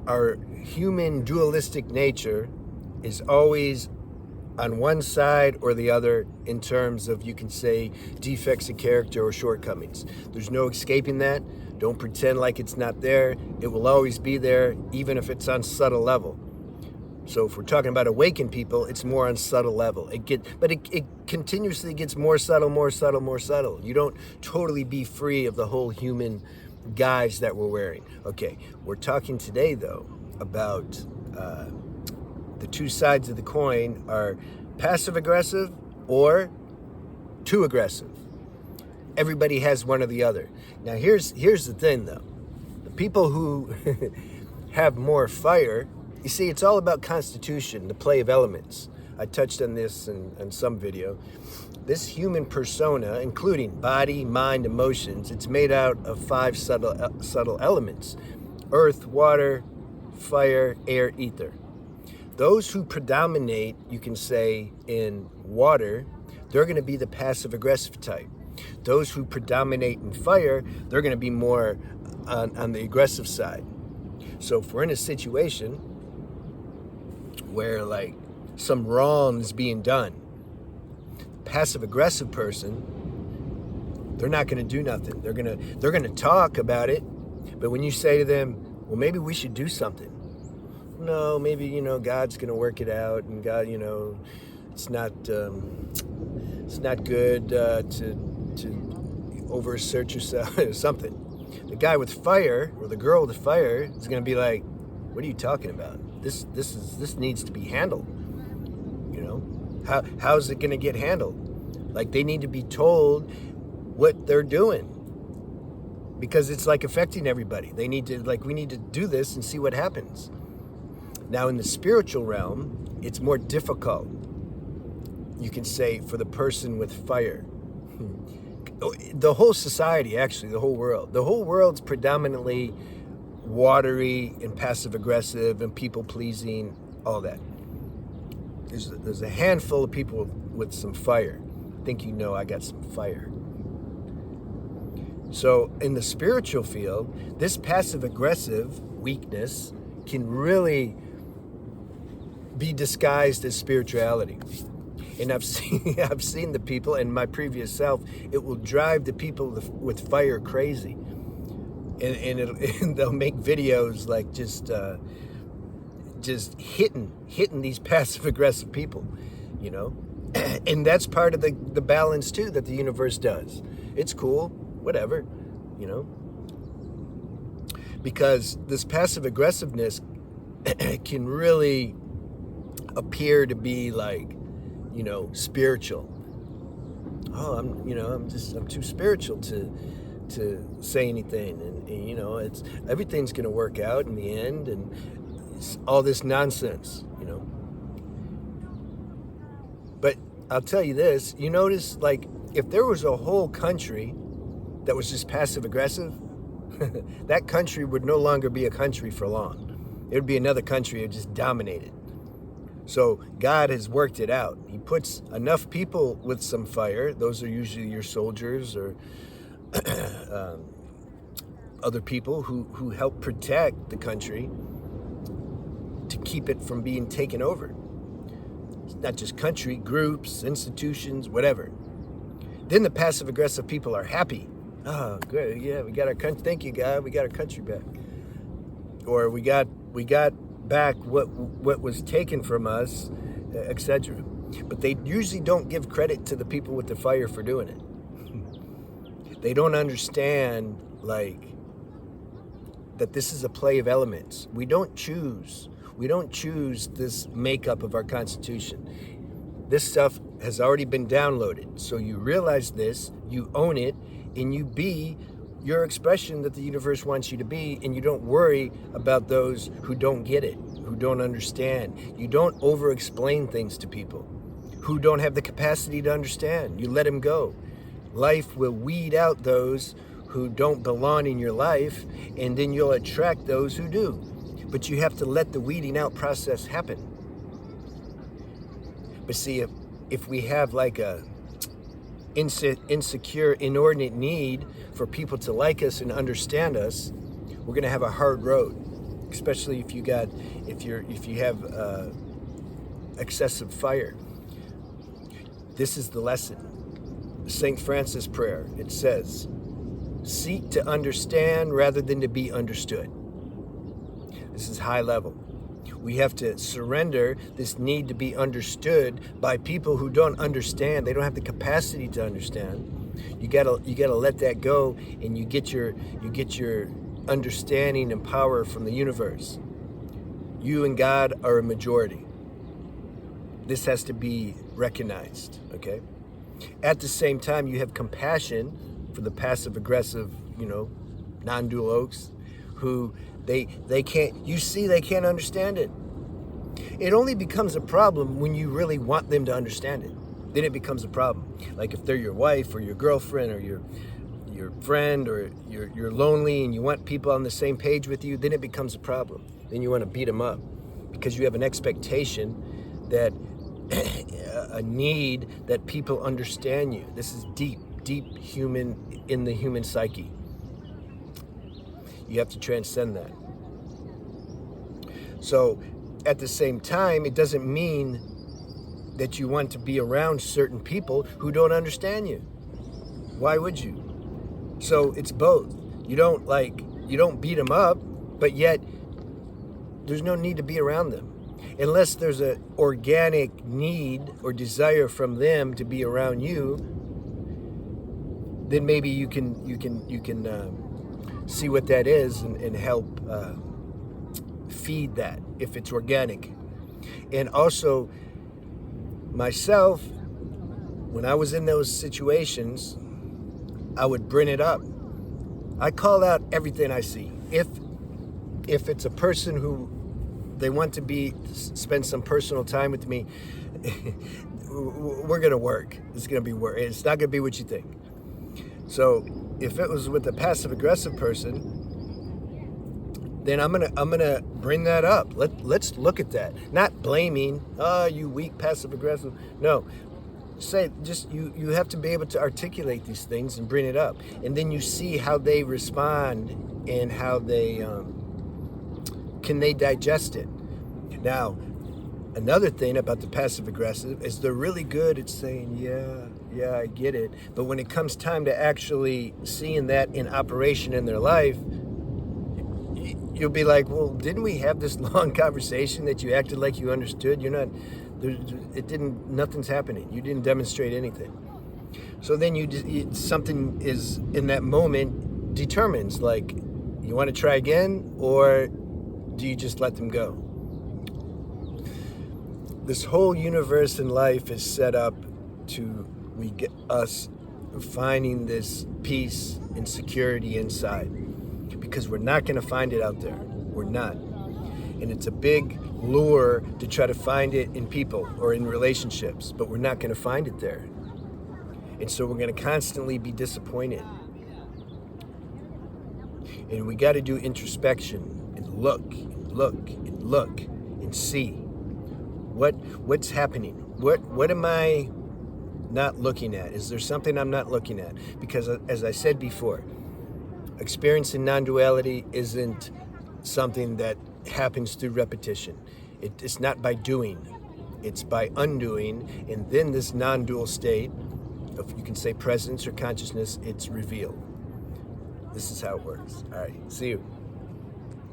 our human dualistic nature is always on one side or the other in terms of, you can say, defects of character or shortcomings. There's no escaping that. Don't pretend like it's not there. It will always be there, even if it's on subtle level. So if we're talking about awakened people, it's more on subtle level. It continuously gets more subtle, more subtle, more subtle. You don't totally be free of the whole human guise that we're wearing. Okay, we're talking today though about the two sides of the coin are passive aggressive or too aggressive. Everybody has one or the other. Now here's the thing though. The people who have more fire, you see, it's all about constitution, the play of elements. I touched on this in some video. This human persona, including body, mind, emotions, it's made out of 5 subtle elements: earth, water, fire, air, ether. Those who predominate, you can say, in water, they're going to be the passive aggressive type. Those who predominate in fire, they're going to be more on the aggressive side. So if we're in a situation where like some wrong is being done, passive aggressive person, they're not going to do nothing. They're going to talk about it, but when you say to them, well, maybe we should do something. No, maybe, God's going to work it out, and God, it's not good to oversert yourself or something. The guy with fire or the girl with fire is going to be like, what are you talking about? This needs to be handled. How's it going to get handled? Like, they need to be told what they're doing, because it's like affecting everybody. We need to do this and see what happens. Now, in the spiritual realm, it's more difficult, you can say, for the person with fire. The whole society, actually, the whole world's predominantly watery and passive aggressive and people pleasing, all that. There's a handful of people with some fire. I think I got some fire. So in the spiritual field, this passive aggressive weakness can really be disguised as spirituality. And I've seen the people, and my previous self, it will drive the people with fire crazy. And they'll make videos like just hitting these passive aggressive people, and that's part of the balance too that the universe does. It's cool, whatever, because this passive aggressiveness can really appear to be like, spiritual. Oh, I'm too spiritual to say anything, and it's everything's going to work out in the end, and all this nonsense, But I'll tell you this, you notice, like, if there was a whole country that was just passive aggressive, that country would no longer be a country for long. It would be another country that just dominated. So God has worked it out. He puts enough people with some fire. Those are usually your soldiers or other people who help protect the country to keep it from being taken over. It's not just country, groups, institutions, whatever. Then the passive aggressive people are happy. Oh, good, yeah, we got our country. Thank you, God, we got our country back. Or we got back what was taken from us, etc. But they usually don't give credit to the people with the fire for doing it. They don't understand, like, that this is a play of elements. We don't choose this makeup of our Constitution. This stuff has already been downloaded. So you realize this, you own it, and you be your expression that the universe wants you to be, and you don't worry about those who don't get it, who don't understand. You don't over-explain things to people who don't have the capacity to understand. You let them go. Life will weed out those who don't belong in your life, and then you'll attract those who do. But you have to let the weeding out process happen. But see, if we have like a insecure, inordinate need for people to like us and understand us, we're going to have a hard road. especially if you have excessive fire. This is the lesson. St. Francis prayer, it says, seek to understand rather than to be understood. This is high level. We have to surrender this need to be understood by people who don't understand. They don't have the capacity to understand. You gotta let that go, and you get your understanding and power from the universe. You and God are a majority. This has to be recognized, okay? At the same time, you have compassion for the passive-aggressive, non-dual oaks, who they can't understand it. It only becomes a problem when you really want them to understand it. Then it becomes a problem. Like if they're your wife or your girlfriend or your friend, or you're lonely and you want people on the same page with you, then it becomes a problem. Then you want to beat them up because you have an expectation that a need that people understand you. This is deep human, in the human psyche. You have to transcend that. So at the same time, it doesn't mean that you want to be around certain people who don't understand you. Why would you? So it's both. You don't beat them up, but yet there's no need to be around them. Unless there's an organic need or desire from them to be around you, then maybe you can see what that is and help feed that if it's organic. And also, myself, when I was in those situations, I would bring it up. I call out everything I see. If it's a person who they want to spend some personal time with me, we're gonna work. It's gonna be work. It's not gonna be what you think. So if it was with a passive-aggressive person, then I'm gonna bring that up. Let's look at that. Not blaming, you weak passive-aggressive. No. You have to be able to articulate these things and bring it up. And then you see how they respond and how they can they digest it. Now, another thing about the passive-aggressive is they're really good at saying, yeah, I get it. But when it comes time to actually seeing that in operation in their life, you'll be like, well, didn't we have this long conversation that you acted like you understood? Nothing's happening. You didn't demonstrate anything. So then something is in that moment determines, like, you want to try again, or do you just let them go? This whole universe in life is set up to get us finding this peace and security inside, because we're not going to find it out there. We're not. And it's a big lure to try to find it in people or in relationships, but we're not going to find it there. And so we're going to constantly be disappointed. And we got to do introspection and look and see what's happening. What am I not looking at? Is there something I'm not looking at? Because as I said before, experiencing non-duality isn't something that happens through repetition. It's not by doing, it's by undoing, and then this non-dual state of, you can say, presence or consciousness, it's revealed. This is how it works. All right, see you.